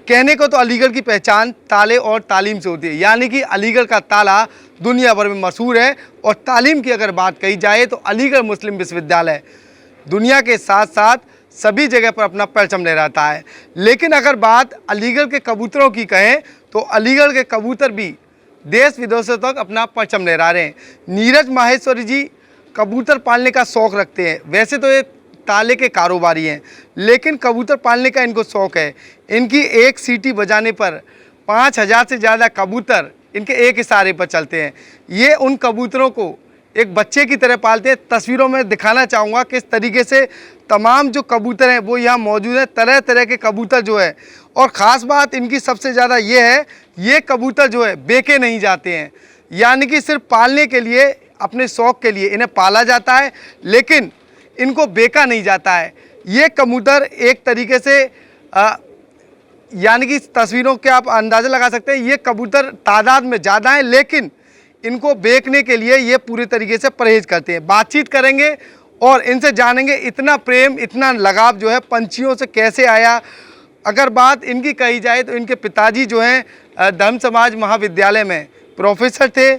कहने को तो अलीगढ़ की पहचान ताले और तालीम से होती है, यानी कि अलीगढ़ का ताला दुनिया भर में मशहूर है। और तालीम की अगर बात कही जाए तो अलीगढ़ मुस्लिम विश्वविद्यालय दुनिया के साथ साथ सभी जगह पर अपना परचम लहराता है। लेकिन अगर बात अलीगढ़ के कबूतरों की कहें तो अलीगढ़ के कबूतर भी देश विदेशों तक अपना परचम लहरा रहे हैं। नीरज माहेश्वरी जी कबूतर पालने का शौक़ रखते हैं। वैसे तो ये ताले के कारोबारी हैं, लेकिन कबूतर पालने का इनको शौक़ है। इनकी एक सीटी बजाने पर 5000 से ज़्यादा कबूतर इनके एक इशारे पर चलते हैं। ये उन कबूतरों को एक बच्चे की तरह पालते हैं। तस्वीरों में दिखाना चाहूँगा किस तरीके से तमाम जो कबूतर हैं वो यहाँ मौजूद हैं, तरह तरह के कबूतर जो है। और ख़ास बात इनकी सबसे ज़्यादा ये है, ये कबूतर जो है बेचे नहीं जाते हैं, यानी कि सिर्फ पालने के लिए, अपने शौक़ के लिए इन्हें पाला जाता है, लेकिन इनको बेचा नहीं जाता है। ये कबूतर एक तरीके से यानी कि तस्वीरों के आप अंदाज़ा लगा सकते हैं, ये कबूतर तादाद में ज़्यादा हैं, लेकिन इनको बेचने के लिए ये पूरे तरीके से परहेज़ करते हैं। बातचीत करेंगे और इनसे जानेंगे इतना प्रेम, इतना लगाव जो है पंछियों से कैसे आया। अगर बात इनकी कही जाए तो इनके पिताजी जो हैं धर्म समाज महाविद्यालय में प्रोफेसर थे।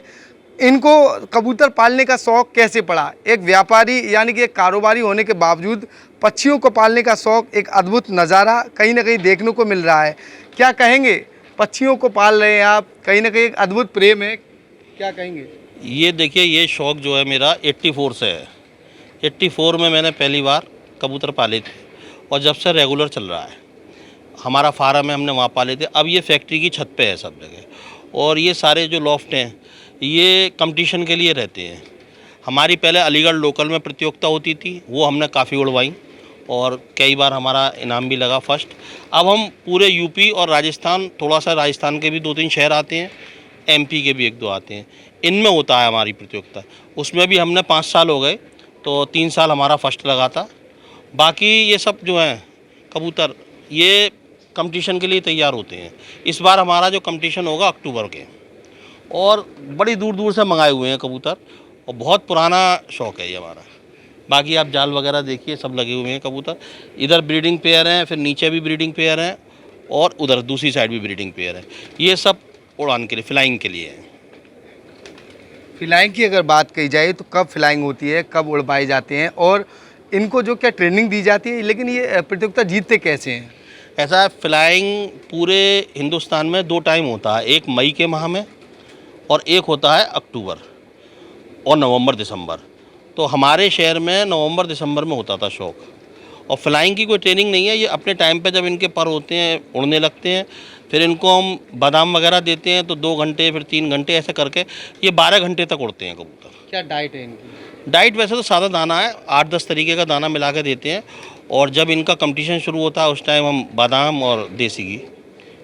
इनको कबूतर पालने का शौक़ कैसे पड़ा, एक व्यापारी यानी कि एक कारोबारी होने के बावजूद पक्षियों को पालने का शौक़, एक अद्भुत नज़ारा कहीं ना कहीं देखने को मिल रहा है। क्या कहेंगे, पक्षियों को पाल रहे हैं आप, कहीं ना कहीं एक अद्भुत प्रेम है, क्या कहेंगे? ये देखिए, ये शौक़ जो है मेरा 84 से है। 84 में मैंने पहली बार कबूतर पाले थे और जब से रेगुलर चल रहा है। हमारा फार्म है, हमने वहाँ पाले थे। अब ये फैक्ट्री की छत पे है सब जगह। और ये सारे जो लॉफ्ट हैं ये कंपटीशन के लिए रहते हैं। हमारी पहले अलीगढ़ लोकल में प्रतियोगिता होती थी, वो हमने काफ़ी उड़वाई और कई बार हमारा इनाम भी लगा फर्स्ट। अब हम पूरे यूपी और राजस्थान, थोड़ा सा राजस्थान के भी 2-3 शहर आते हैं, एमपी के भी 1-2 आते हैं, इनमें होता है हमारी प्रतियोगिता। उसमें भी हमने 5 साल हो गए, तो 3 साल हमारा फर्स्ट लगा था। बाकी ये सब जो हैं कबूतर ये कंपटीशन के लिए तैयार होते हैं। इस बार हमारा जो कंपटीशन होगा अक्टूबर के, और बड़ी दूर दूर से मंगाए हुए हैं कबूतर, और बहुत पुराना शौक़ है ये हमारा। बाकी आप जाल वगैरह देखिए, सब लगे हुए हैं कबूतर। इधर ब्रीडिंग पेयर हैं, फिर नीचे भी ब्रीडिंग पेयर हैं, और उधर दूसरी साइड भी ब्रीडिंग पेयर है। ये सब उड़ान के लिए, फ्लाइंग के लिए है। फ्लाइंग की अगर बात कही जाए तो कब फ्लाइंग होती है, कब उड़वाए जाते हैं, और इनको जो क्या ट्रेनिंग दी जाती है, लेकिन ये प्रतियोगिता जीतते कैसे हैं? ऐसा है, फ्लाइंग पूरे हिंदुस्तान में 2 टाइम होता है, एक मई के माह में और एक होता है अक्टूबर और नवंबर दिसंबर। तो हमारे शहर में नवंबर दिसंबर में होता था शौक़। और फ्लाइंग की कोई ट्रेनिंग नहीं है, ये अपने टाइम पे जब इनके पर होते हैं, उड़ने लगते हैं, फिर इनको हम बादाम वगैरह देते हैं, तो 2 घंटे फिर 3 घंटे ऐसे करके ये 12 घंटे तक उड़ते हैं कबूतर। क्या डाइट है इनकी? डाइट वैसे तो सादा दाना है, 8-10 तरीके का दाना मिला के देते हैं, और जब इनका कंपटीशन शुरू होता है उस टाइम हम बादाम और देसी घी।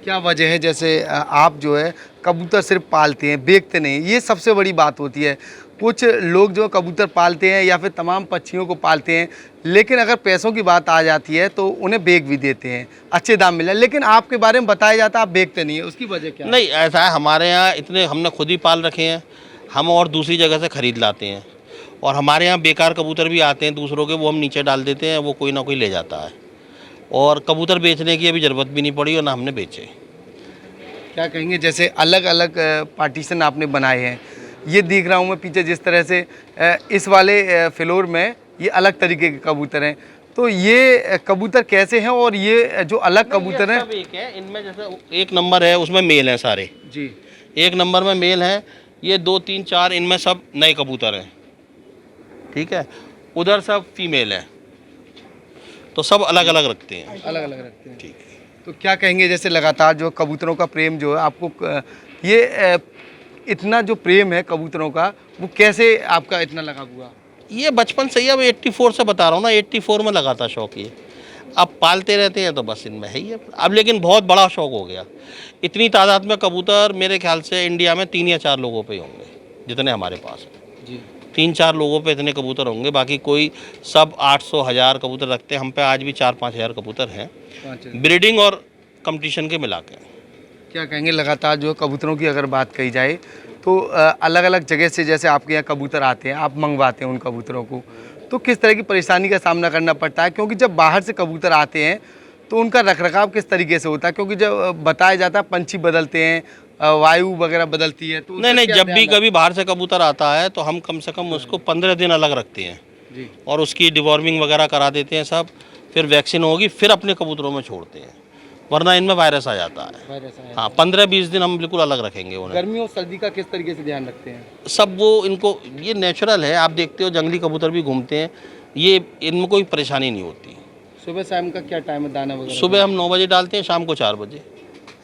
क्या वजह है, जैसे आप जो है कबूतर सिर्फ पालते हैं, बेचते नहीं, ये सबसे बड़ी बात होती है। कुछ लोग जो कबूतर पालते हैं या फिर तमाम पक्षियों को पालते हैं, लेकिन अगर पैसों की बात आ जाती है तो उन्हें बेच भी देते हैं, अच्छे दाम मिले, लेकिन आपके बारे में बताया जाता है आप बेचते नहीं है, उसकी वजह क्या है? नहीं, ऐसा है, हमारे यहाँ इतने हमने खुद ही पाल रखे हैं, हम और दूसरी जगह से ख़रीद लाते हैं। और हमारे यहाँ बेकार कबूतर भी आते हैं दूसरों के, वो हम नीचे डाल देते हैं, वो कोई ना कोई ले जाता है। और कबूतर बेचने की अभी ज़रूरत भी नहीं पड़ी और ना हमने बेचे। क्या कहेंगे, जैसे अलग अलग पार्टीशन आपने बनाए हैं, ये देख रहा हूँ मैं पीछे जिस तरह से इस वाले फ्लोर में ये अलग तरीके के कबूतर हैं, तो ये कबूतर कैसे हैं, और ये जो अलग कबूतर हैं? सब एक है, इनमें जैसे 1 नंबर है उसमें मेल हैं सारे जी, 1 नंबर में मेल हैं। ये 2, 3, 4 इनमें सब नए कबूतर हैं, ठीक है। उधर सब फीमेल हैं, तो सब अलग अलग रखते हैं, अलग अलग रखते हैं, ठीक। तो क्या कहेंगे, जैसे लगातार जो कबूतरों का प्रेम जो है आपको, ये इतना जो प्रेम है कबूतरों का, वो कैसे आपका इतना लगा हुआ? ये बचपन से ही, अब 84 से बता रहा हूँ ना, 84 में लगा था शौक़ ये। अब पालते रहते हैं तो बस इनमें है ही है। अब लेकिन बहुत बड़ा शौक़ हो गया। इतनी तादाद में कबूतर मेरे ख्याल से इंडिया में 3 या 4 लोगों पे ही होंगे जितने हमारे पास हैं जी। 3-4 लोगों पे इतने कबूतर होंगे, बाकी कोई सब 800-1000 कबूतर रखते हैं। हम पे आज भी 4-5 हज़ार कबूतर हैं, ब्रीडिंग और कंपटीशन के मिला के। क्या कहेंगे, लगातार जो कबूतरों की अगर बात कही जाए तो अलग अलग जगह से जैसे आपके यहाँ कबूतर आते हैं, आप मंगवाते हैं उन कबूतरों को, तो किस तरह की परेशानी का सामना करना पड़ता है? क्योंकि जब बाहर से कबूतर आते हैं तो उनका रखरखाव किस तरीके से होता है? क्योंकि जब बताया जाता है पंछी बदलते हैं, वायु वगैरह बदलती है, तो नहीं, जब भी कभी बाहर से कबूतर आता है तो हम कम से कम उसको 15 दिन अलग रखते हैं जी। और उसकी डिवॉर्मिंग वगैरह करा देते हैं सब, फिर वैक्सीन होगी, फिर अपने कबूतरों में छोड़ते हैं, वरना इनमें वायरस आ जाता है। हाँ, 15-20 दिन हम बिल्कुल अलग रखेंगे उन्हें। गर्मी और सर्दी का किस तरीके से ध्यान रखते हैं? सब वो इनको, ये नेचुरल है, आप देखते हो जंगली कबूतर भी घूमते हैं, ये इनमें कोई परेशानी नहीं होती। सुबह शाम का क्या टाइम है दाना वगैरह? सुबह हम 9 बजे डालते हैं, शाम को 4 बजे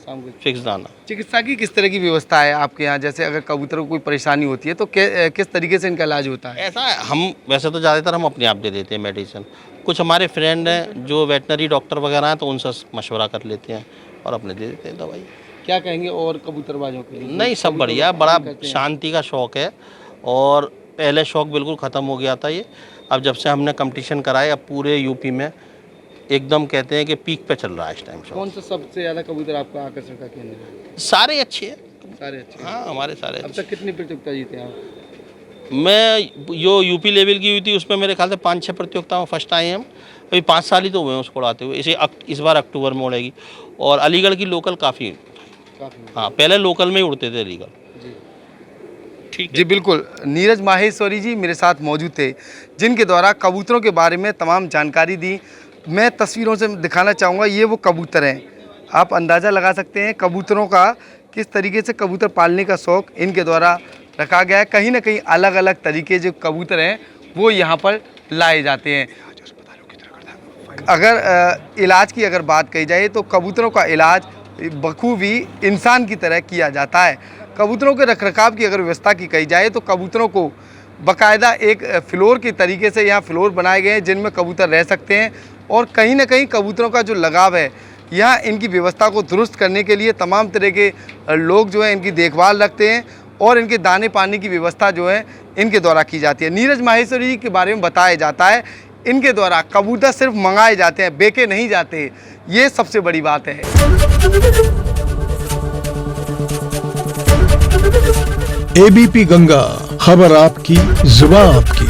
शाम को। फिक्स दाना। चिकित्सा की किस तरह की व्यवस्था है आपके यहाँ? जैसे अगर कबूतरों को कोई परेशानी होती है तो किस तरीके से इनका इलाज होता है? ऐसा है, हम वैसे तो ज़्यादातर हम अपने आप दे देते हैं मेडिसिन, कुछ हमारे फ्रेंड हैं जो वेटनरी डॉक्टर वगैरह हैं तो उनसे मशवरा कर लेते हैं और अपने दे देते हैं दवाई। क्या कहेंगे और कबूतरबाजों के लिए? नहीं, सब बढ़िया, बड़ा शांति का शौक़ है और पहले शौक़ बिल्कुल ख़त्म हो गया था ये, अब जब से हमने कंपटीशन कराए अब पूरे यूपी में एकदम कहते हैं कि पीक पे चल रहा है इस टाइम शौक़। कौन सा सबसे ज़्यादा कबूतर आपका आकर्षण का केंद्र है? सारे अच्छे हैं, सारे अच्छे हैं। हाँ हमारे सारे अब अच्छे। तक कितनी प्रतियोगिता जीते आप? मैं जो यूपी लेवल की हुई थी उसमें मेरे ख्याल से 5-6 प्रतियोगिताओं में फर्स्ट आए हैं हम, अभी 5 साल ही तो हुए हैं उसको उड़ाते हुए, इस बार अक्टूबर में उड़ेगी। और अलीगढ़ की लोकल काफ़ी, हाँ पहले लोकल में ही उड़ते थे अलीगढ़। जी ठीक है जी, बिल्कुल। नीरज माहेश्वरी जी मेरे साथ मौजूद थे, जिनके द्वारा कबूतरों के बारे में तमाम जानकारी दी। मैं तस्वीरों से दिखाना चाहूँगा, ये वो कबूतर हैं, आप अंदाज़ा लगा सकते हैं कबूतरों का किस तरीके से कबूतर पालने का शौक़ इनके द्वारा रखा गया है। कहीं ना कहीं अलग अलग तरीके जो कबूतर हैं वो यहाँ पर लाए जाते हैं। अगर इलाज की अगर बात कही जाए तो कबूतरों का इलाज बखूबी इंसान की तरह किया जाता है। कबूतरों के रखरखाव की अगर व्यवस्था की कही जाए तो कबूतरों को बाकायदा एक फ्लोर के तरीके से यहाँ फ्लोर बनाए गए हैं जिनमें कबूतर रह सकते हैं, और कहीं ना कहीं कबूतरों का जो लगाव है यहाँ इनकी व्यवस्था को दुरुस्त करने के लिए तमाम तरह के लोग जो है इनकी देखभाल रखते हैं और इनके दाने पानी की व्यवस्था जो है इनके द्वारा की जाती है। नीरज माहेश्वरी जी के बारे में बताया जाता है इनके द्वारा कबूतर सिर्फ मंगाए जाते हैं, बेचे नहीं जाते, ये सबसे बड़ी बात है। एबीपी गंगा, खबर आपकी, जुबान आपकी।